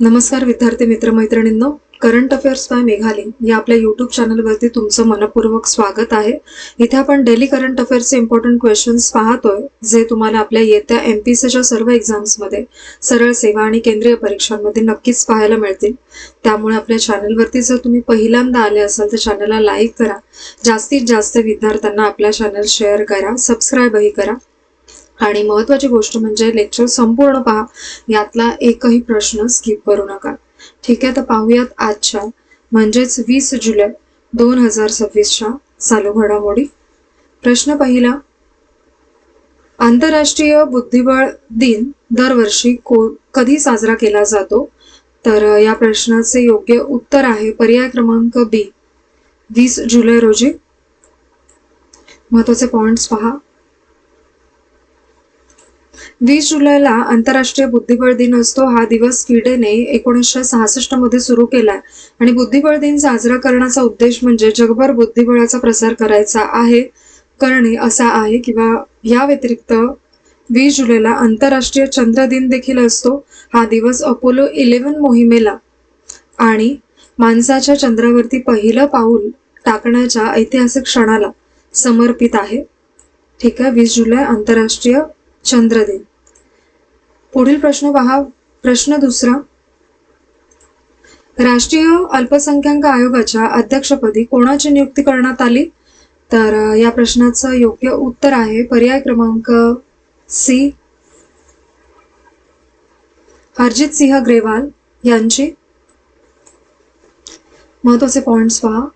नमस्कार विद्यार्थी मित्र मैत्रिणींनो, करंट अफेअर्स बाय मेघाली या आपल्या यूट्यूब चॅनलवरती तुमचं मनपूर्वक स्वागत आहे. इथे आपण डेली करंट अफेअर्सचे इम्पॉर्टंट क्वेश्चन्स पाहतोय, जे तुम्हाला आपल्या येत्या एमपीएससीच्या सर्व एक्झाम्समध्ये, सरळ सेवा आणि केंद्रीय परीक्षांमध्ये नक्कीच पाहायला मिळतील. त्यामुळे आपल्या चॅनलवरती जर तुम्ही पहिल्यांदा आले असाल तर चॅनलला लाईक करा, जास्तीत जास्त विद्यार्थ्यांना आपला चॅनल शेअर करा, सबस्क्राईबही करा. आणि महत्त्वाची गोष्ट म्हणजे लेक्चर संपूर्ण पहा, यातला एकही प्रश्न स्किप करू नका. ठीक आहे, तर पाहूयात आजच्या म्हणजेच 20 जुलै 2026च्या चालू घडामोडी. प्रश्न पहिला, आंतरराष्ट्रीय बुद्धिबळ दिन दरवर्षी कधी साजरा केला जातो? तर या प्रश्नाचे योग्य उत्तर आहे पर्याय क्रमांक बी, 20 जुलै रोजी. महत्त्वाचे पॉइंट्स पहा. 20 जुलैला आंतरराष्ट्रीय बुद्धिबळ दिन असतो. हा दिवस स्वीडनने 1966 मध्ये सुरू केलाय आणि बुद्धिबळ दिन साजरा करण्याचा उद्देश म्हणजे जगभर बुद्धिबळाचा प्रसार करायचा करणे असा आहे. किंवा या व्यतिरिक्त 20 जुलैला आंतरराष्ट्रीय चंद्र दिन देखील असतो. हा दिवस अपोलो 11 मोहिमेला आणि माणसाच्या चंद्रावरती पहिलं पाऊल टाकण्याच्या ऐतिहासिक क्षणाला समर्पित आहे. ठीक आहे, 20 जुलै आंतरराष्ट्रीय चंद्र दिन. पुढील प्रश्न पहा. प्रश्न दुसरा, राष्ट्रीय अल्पसंख्याक आयोगाच्या अध्यक्षपदी कोणाची नियुक्ती करण्यात आली? तर या प्रश्नाचं योग्य उत्तर आहे पर्याय क्रमांक सी, हरजित सिंह ग्रेवाल यांची. महत्त्वाचे पॉइंट्स पहा.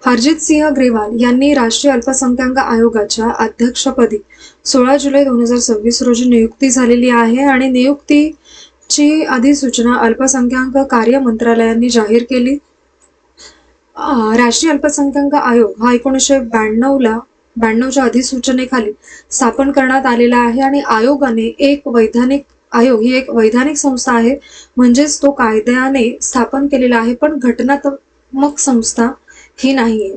हरजित सिंह ग्रेवाल यांनी राष्ट्रीय अल्पसंख्याक आयोगाच्या अध्यक्षपदी 16 जुलै 2026 रोजी नियुक्ती झालेली आहे आणि नियुक्तीची अधिसूचना अल्पसंख्याक कार्य मंत्रालयाने जाहीर केली. राष्ट्रीय अल्पसंख्याक आयोग हा 1992च्या अधिसूचनेखाली स्थापन करण्यात आलेला आहे आणि आयोगाने आयोग ही एक वैधानिक संस्था आहे, म्हणजेच तो कायद्याने स्थापन केलेला आहे, पण घटनात्मक संस्था ही नाहीये.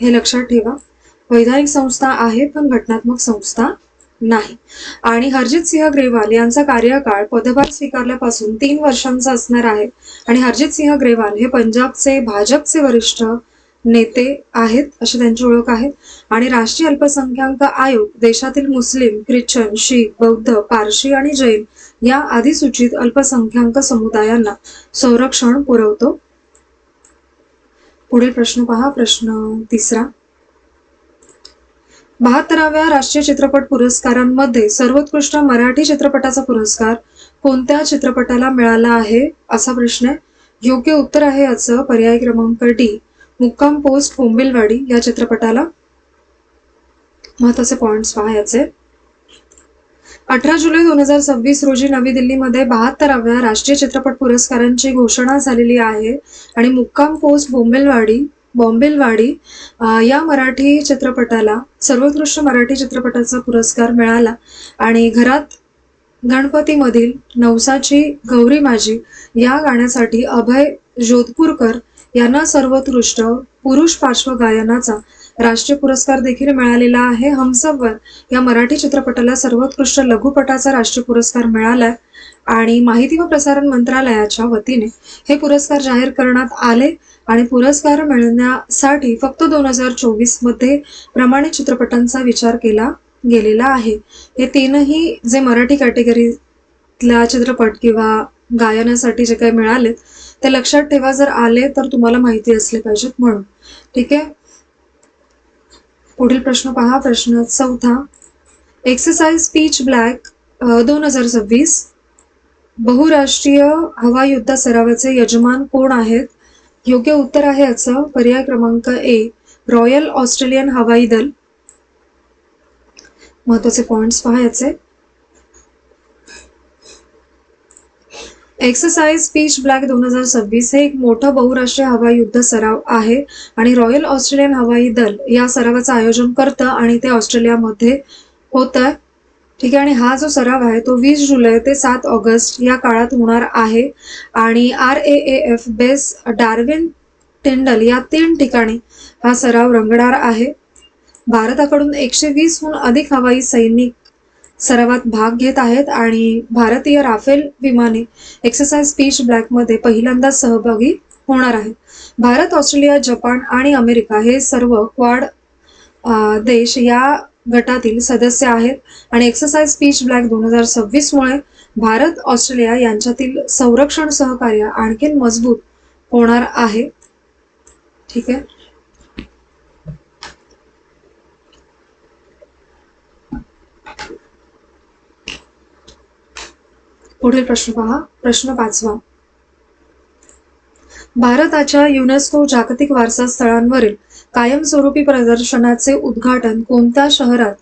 हे लक्षात ठेवा. वैधानिक संस्था आहे पण घटनात्मक संस्था नाही. आणि हरजित सिंह ग्रेवाल यांचा कार्यकाळ पदभार स्वीकारल्यापासून 3 वर्षांचा असणार आहे. आणि हरजित सिंह ग्रेवाल हे पंजाबचे भाजपचे वरिष्ठ नेते आहेत, अशी त्यांची ओळख आहे. आणि राष्ट्रीय अल्पसंख्याक आयोग देशातील मुस्लिम, ख्रिश्चन, शीख, बौद्ध, पारशी आणि जैन या अधिसूचित अल्पसंख्याक समुदायांना संरक्षण पुरवतो. पुढील प्रश्न पहा. प्रश्न तिसरा, 72व्या राष्ट्रीय चित्रपट पुरस्कारांमध्ये सर्वोत्कृष्ट मराठी चित्रपटाचा पुरस्कार कोणत्या चित्रपटाला मिळाला आहे, असा प्रश्न आहे. योग्य उत्तर आहे याचं पर्याय क्रमांक डी, मुक्काम पोस्ट बोंबिलवाडी या चित्रपटाला. महत्त्वाचे पॉइंट्स पहा याचे. 18 जुलै 2026 रोजी नवी दिल्लीमध्ये 72व्या राष्ट्रीय चित्रपट पुरस्कारांची घोषणा झालेली आहे आणि मुक्काम पोस्ट बोंबिलवाडी या मराठी चित्रपटाला सर्वोत्कृष्ट मराठी चित्रपटाचा पुरस्कार मिळाला. आणि घरात गणपतीमधील नवसाची गौरी माझी या गाण्यासाठी अभय जोधपूरकर यांना सर्वोत्कृष्ट पुरुष पार्श्वगायनाचा राष्ट्रीय पुरस्कार देखील मिळालेला आहे. हमसफर या मराठी चित्रपटाला सर्वोत्कृष्ट लघुपटाचा राष्ट्रीय पुरस्कार मिळालाय आणि माहिती व प्रसारण मंत्रालयाच्या वतीने हे पुरस्कार जाहीर करण्यात आले आणि पुरस्कार मिळण्यासाठी फक्त 2024 मध्ये प्रमाणित चित्रपटांचा विचार केला गेलेला आहे. हे तीनही जे मराठी कॅटेगरीतल्या चित्रपट किंवा गायनासाठी जे काही मिळाले ते लक्षात ठेवा, जर आले तर तुम्हाला माहिती असले पाहिजेत म्हणून. ठीक आहे, पुढील प्रश्न पहा. प्रश्न चौथा, एक्सरसाइज पीच ब्लॅक 2026 बहुराष्ट्रीय हवाई युद्ध सरावाचे यजमान कोण आहेत? योग्य उत्तर आहे याचं पर्याय क्रमांक ए, रॉयल ऑस्ट्रेलियन हवाई दल. महत्वाचे पॉइंट्स पहा याचे. एक्सरसाइज पीच ब्लॅक 2026 हे एक मोठं बहुराष्ट्रीय हवाई युद्ध सराव आहे आणि रॉयल ऑस्ट्रेलियन हवाई दल या सरावाचं आयोजन करतं आणि ते ऑस्ट्रेलियामध्ये होत आहे. ठीक आहे, आणि हा जो सराव आहे तो 20 जुलै ते 7 ऑगस्ट या काळात होणार आहे आणि RAAF बेस डार्विन टिंडल या 3 ठिकाणी हा सराव रंगणार आहे. भारताकडून 120हून अधिक हवाई सैनिक सरावात भाग घेत आहेत आणि भारतीय राफेल विमाने एक्सरसाइज पीच ब्लॅकमध्ये पहिल्यांदाच सहभागी होणार आहेत. भारत, ऑस्ट्रेलिया, जपान आणि अमेरिका हे सर्व क्वाड देश या गटातील सदस्य आहेत आणि एक्सरसाइज पीच ब्लॅक 2026 मुळे भारत, ऑस्ट्रेलिया यांच्यातील संरक्षण सहकार्य आणखीन मजबूत होणार आहे. ठीक आहे. पुढील प्रश्न पहा. प्रश्न 5वा. भारताच्या युनेस्को जागतिक वारसा स्थळांवरील कायमस्वरूपी प्रदर्शनाचे उद्घाटन कोणत्या शहरात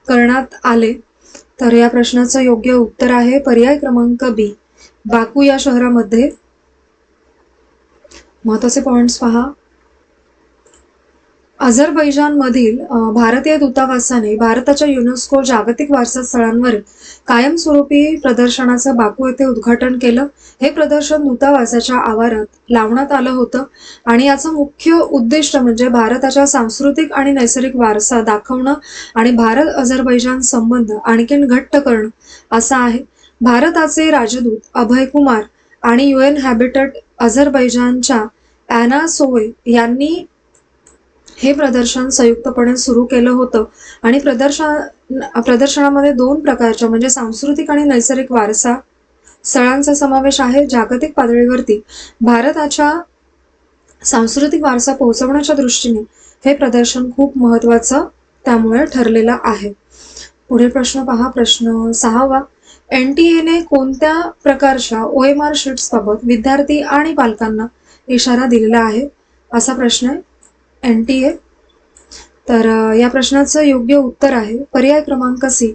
करण्यात आले? तर या प्रश्नाचं योग्य उत्तर आहे पर्याय क्रमांक बी, बाकू या शहरामध्ये. महत्वाचे पॉइंट्स पहा. अझरबैजानमधील भारतीय दूतावासाने भारताच्या युनेस्को जागतिक वारसा स्थळांवरील कायमस्वरूपी प्रदर्शनाचं बाकू येथे उद्घाटन केलं. हे प्रदर्शन दूतावासाच्या आवारात लावण्यात आलं होतं आणि याचं मुख्य उद्दिष्ट म्हणजे भारताच्या सांस्कृतिक आणि नैसर्गिक वारसा दाखवणं आणि भारत अझरबैजान संबंध आणखीन घट्ट करणं असं आहे. भारताचे राजदूत अभय कुमार आणि UN हॅबिटॅट अझरबैजानच्या ॲना सोवे यांनी हे प्रदर्शन संयुक्तपणे सुरू केलं होतं आणि प्रदर्शनामध्ये 2 प्रकारच्या म्हणजे सांस्कृतिक आणि नैसर्गिक वारसा स्थळांचा समावेश आहे. जागतिक पातळीवरती भारताच्या सांस्कृतिक वारसा पोहोचवण्याच्या दृष्टीने हे प्रदर्शन खूप महत्त्वाचं त्यामुळे ठरलेलं आहे. पुढील प्रश्न पहा. प्रश्न 6वा. NTA कोणत्या प्रकारच्या OMR शीट्सबाबत विद्यार्थी आणि पालकांना इशारा दिलेला आहे? असा प्रश्न आहे. NTA. तर या प्रश्नाचं योग्य उत्तर आहे पर्याय क्रमांक सी,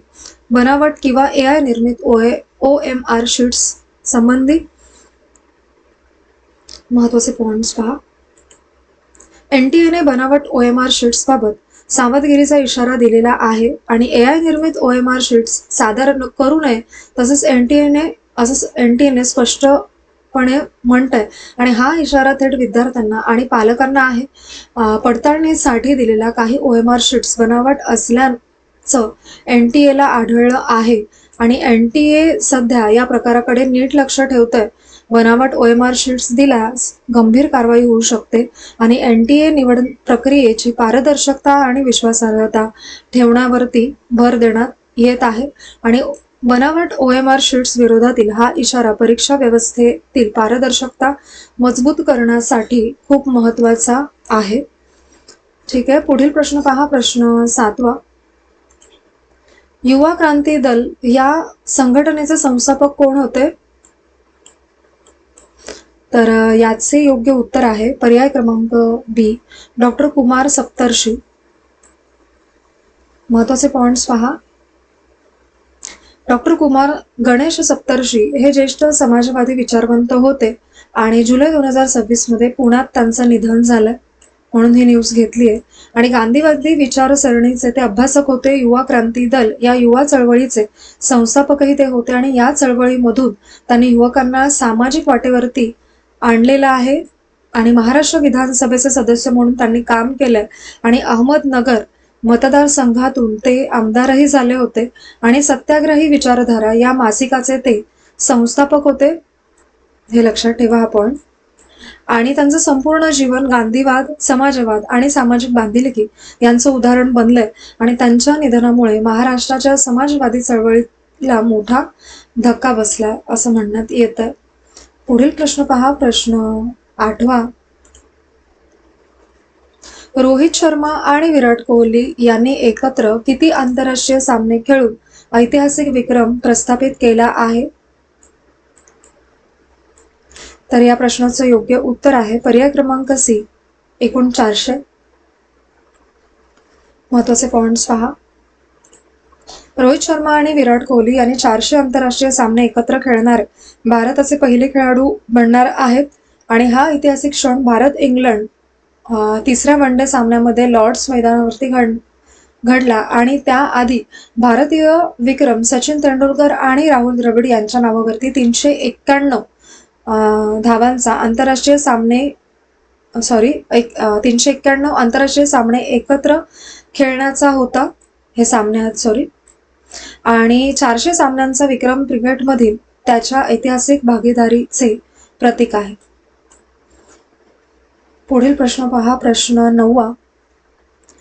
बनावट किंवा AI निर्मित OMR शीट्स संबंधी. महत्वाचे पॉइंट्स पहा. NTA बनावट OMR शीट्स बाबत सावधगिरीचा इशारा दिलेला आहे आणि AI निर्मित OMR शीट्स सादर करू नये तसंच NTA स्पष्टपणे म्हणतंय आणि हा इशारा थेट विद्यार्थ्यांना आणि पालकांना आहे. पडताळणीसाठी दिलेल्या काही OMR शीट्स बनावट असल्याचं NTA आढळलं आहे आणि NTA सध्या या प्रकाराकडे नीट लक्ष ठेवतंय. बनावट OMR शीट्स दिल्यास गंभीर कारवाई होऊ शकते आणि NTA निवड प्रक्रियेची पारदर्शकता आणि विश्वासार्हता ठेवण्यावरती भर देण्यात येत आहे आणि बनावट OMR शीट्स विरोधातील हा इशारा परीक्षा व्यवस्थेतील पारदर्शकता मजबूत करण्यासाठी खूप महत्त्वाचा आहे. ठीक आहे. पुढील प्रश्न पहा. प्रश्न 7वा. युवा क्रांती दल या संघटनेचे संस्थापक कोण होते? तर याचे योग्य उत्तर आहे पर्याय क्रमांक बी, डॉक्टर कुमार सप्तर्षी. महत्वाचे पॉइंट्स पहा. डॉक्टर कुमार गणेश सप्तर्षी हे ज्येष्ठ समाजवादी विचारवंत होते आणि जुलै 2026 मध्ये पुण्यात त्यांचं निधन झालं म्हणून ही न्यूज घेतली आहे. आणि गांधीवादी विचारसरणीचे ते अभ्यासक होते. युवा क्रांती दल या युवा चळवळीचे संस्थापकही ते होते आणि या चळवळीमधून त्यांनी युवकांना सामाजिक वाटेवरती आणलेलं आहे आणि महाराष्ट्र विधानसभेचे सदस्य म्हणून त्यांनी काम केलंय आणि अहमदनगर मतदारसंघातून ते आमदारही झाले होते आणि सत्याग्रही विचारधारा या मासिकाचे ते संस्थापक होते. हे लक्षात ठेवा हा पॉइंट. आणि त्यांचं संपूर्ण जीवन गांधीवाद, समाजवाद आणि सामाजिक बांधिलकी यांचं उदाहरण बनलंय आणि त्यांच्या निधनामुळे महाराष्ट्राच्या समाजवादी चळवळीला मोठा धक्का बसलाय असं म्हणण्यात येत आहे. पुढील प्रश्न पहा. प्रश्न 8वा. रोहित शर्मा आणि विराट कोहली यांनी एकत्र किती आंतरराष्ट्रीय सामने खेळून ऐतिहासिक विक्रम प्रस्थापित केला आहे? तर या प्रश्नाचं योग्य उत्तर आहे पर्याय क्रमांक सी, एकूण 400. महत्वाचे पॉइंट्स पहा. रोहित शर्मा आणि विराट कोहली यांनी 400 आंतरराष्ट्रीय सामने एकत्र खेळणारे भारताचे पहिले खेळाडू बनणार आहेत आणि हा ऐतिहासिक क्षण भारत इंग्लंड 3ऱ्या वनडे सामन्यामध्ये लॉर्ड्स मैदानावरती घडला आणि त्याआधी भारतीय विक्रम सचिन तेंडुलकर आणि राहुल द्रविड यांच्या नावावरती 391 धावांचा आंतरराष्ट्रीय सामने 391 आंतरराष्ट्रीय सामने एकत्र खेळण्याचा होता. हे सामने आहेत आणि 400 सामन्यांचा विक्रम क्रिकेटमधील त्याच्या ऐतिहासिक भागीदारीचे प्रतीक आहे. पुढील प्रश्न पहा, प्रश्न 9.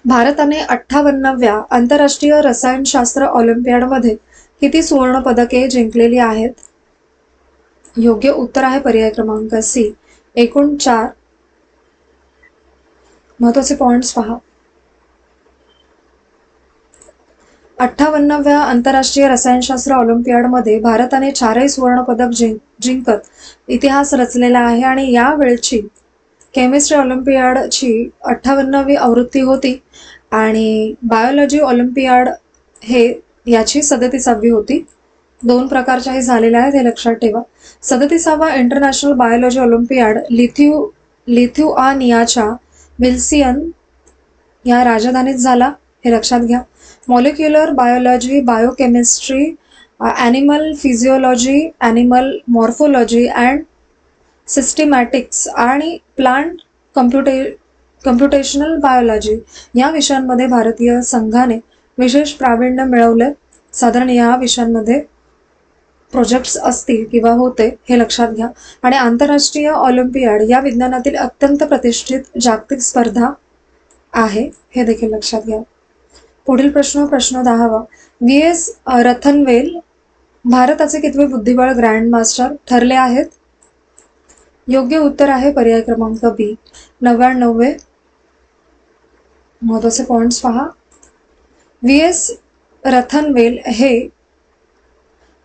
भारताने 58व्या आंतरराष्ट्रीय रसायनशास्त्र ऑलिम्पियाडमध्ये किती सुवर्ण पदके जिंकलेली आहेत? योग्य उत्तर आहे पर्याय क्रमांक सी, एकूण 4. महत्वाचे पॉइंट्स पहा. 58व्या आंतरराष्ट्रीय रसायनशास्त्र ऑलिम्पियाडमध्ये भारताने 4ही सुवर्ण पदक जिंकत इतिहास रचलेला आहे आणि यावेळची केमिस्ट्री ऑलिम्पियाडची 58वी आवृत्ती होती आणि बायोलॉजी ऑलिम्पियाड हे याची 37वी होती. 2 प्रकारच्याही झालेल्या आहेत, हे लक्षात ठेवा. 37वा इंटरनॅशनल बायोलॉजी ऑलिम्पियाड लिथुआनियाच्या विल्सियन या राजधानीत झाला, हे लक्षात घ्या. Molecular biology, biochemistry, animal physiology, animal morphology and systematics आणि प्लांट कम्प्युटेशनल बायोलॉजी या विषयांमध्ये भारतीय संघाने विशेष प्रावीण्य मिळवले. साधारण या विषयांमध्ये प्रोजेक्ट्स असतील किंवा होते, हे लक्षात घ्या. आणि आंतरराष्ट्रीय ऑलिम्पियाड या विज्ञानातील अत्यंत प्रतिष्ठित जागतिक स्पर्धा आहे, हे देखील लक्षात घ्या. पुढील प्रश्न 10वा. V.S. रथनवेल भारताचे कितवे बुद्धिबळ ग्रँडमास्टर ठरले आहेत? योग्य उत्तर आहे पर्याय क्रमांक बी, 99. महत्वाचे पॉइंट्स पहा. V.S. रथनवेल हे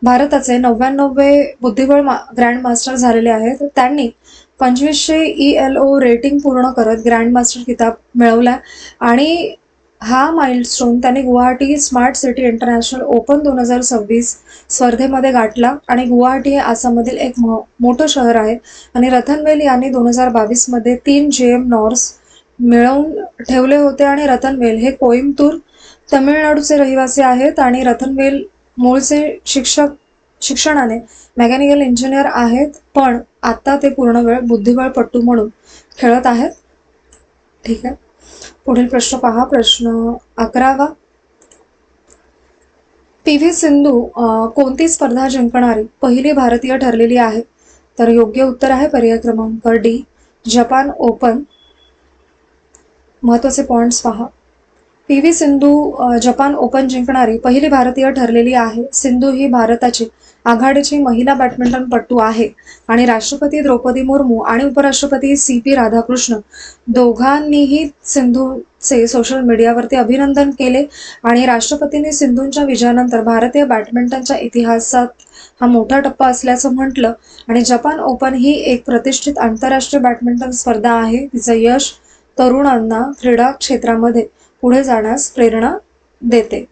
भारताचे 99वे बुद्धिबळ ग्रँडमास्टर झालेले आहेत. त्यांनी 2500 ELO रेटिंग पूर्ण करत ग्रँडमास्टर किताब मिळवला आणि हा माइलस्टोन त्यांनी Guwahati smart city international open 2026 स्पर्धेमध्ये गाठला. आणि गुवाहाटी हे आसाममधील एक मोठं शहर आहे आणि रतनवेल यांनी 2022 मध्ये 3 GM नॉर्स मिळवून ठेवले होते. आणि रतनवेल हे कोइंबतूर तमिळनाडूचे रहिवासी आहेत आणि रतनवेल मूळचे शिक्षणाने मेकॅनिकल इंजिनियर आहेत, पण आता ते पूर्णवेळ बुद्धिबळपटू म्हणून खेळत आहेत. ठीक आहे. पुढील प्रश्न पहा, प्रश्न 11वा. PV सिंधू कोणती स्पर्धा जिंकणारी पहिली भारतीय ठरलेली आहे? तर योग्य उत्तर आहे पर्याय क्रमांक डी, जपान ओपन. महत्वाचे पॉइंट्स पहा. PV सिंधू जपान ओपन जिंकणारी पहिली भारतीय ठरलेली आहे. सिंधू ही भारताची आघाडीची महिला बॅडमिंटनपटू आहे आणि राष्ट्रपती द्रौपदी मुर्मू आणि उपराष्ट्रपती CP राधाकृष्ण दोघांनीही सिंधूचे सोशल मीडियावरती अभिनंदन केले आणि राष्ट्रपतींनी सिंधूंच्या विजयानंतर भारतीय बॅडमिंटनच्या इतिहासात हा मोठा टप्पा असल्याचं म्हटलं. आणि जपान ओपन ही एक प्रतिष्ठित आंतरराष्ट्रीय बॅडमिंटन स्पर्धा आहे. तिचं यश तरुणांना क्रीडा क्षेत्रामध्ये पुढे जाण्यास प्रेरणा देते.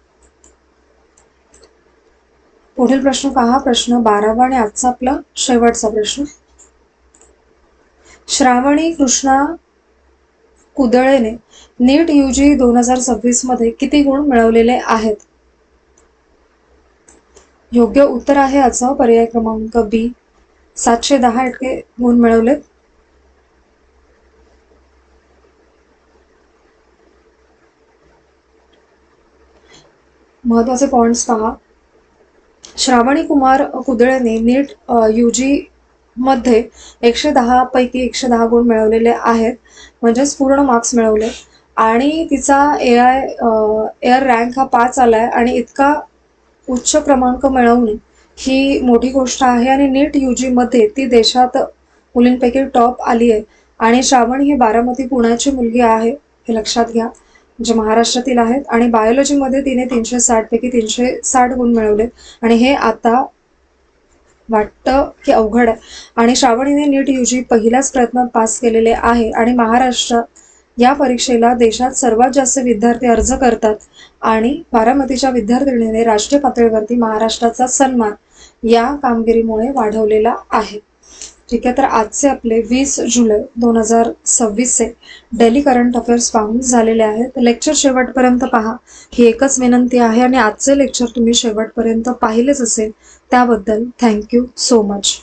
पुढील प्रश्न पहा, प्रश्न 12वा आणि आजचा आपला शेवटचा प्रश्न. श्रावणी कृष्णा कुदळेने नीट UG 2026 मध्ये किती गुण मिळवलेले आहेत? योग्य उत्तर आहे याचा पर्याय क्रमांक बी, 710 इतके गुण मिळवलेत. महत्वाचे पॉइंट्स पहा. श्रावणी कुमार कुदळेने नीट UG मध्ये 110 पैकी 110 गुण मिळवलेले आहेत, म्हणजेच पूर्ण मार्क्स मिळवले. आणि तिचा एअर रँक हा 5 आलाय आणि इतका उच्च क्रमांक मिळवणे ही मोठी गोष्ट आहे. आणि नीट UG मध्ये ती देशात मुलींपैकी टॉप आली आहे. आणि श्रावणी ही बारामती पुण्याची मुलगी आहे, हे लक्षात घ्या, जे महाराष्ट्रातील आहेत. आणि बायोलॉजीमध्ये तिने 360 पैकी 360 गुण मिळवले आणि हे आता वाटतं की अवघड आहे. आणि श्रावणीने नीट UG पहिल्याच प्रयत्नात पास केलेले आहे. आणि महाराष्ट्रात या परीक्षेला देशात सर्वात जास्त विद्यार्थी अर्ज करतात आणि बारामतीच्या विद्यार्थिनीने राष्ट्रीय पातळीवरती महाराष्ट्राचा सन्मान या कामगिरीमुळे वाढवलेला आहे. ठीक आहे. तर आजचे आपले 20 जुलै 2026 डेली करंट अफेअर्स पाहून झालेले आहेत. लेक्चर शेवटपर्यंत पहा ही एकच विनंती आहे. आणि आजचे लेक्चर तुम्ही शेवटपर्यंत पाहिलेच असेल त्याबद्दल थँक्यू सो मच.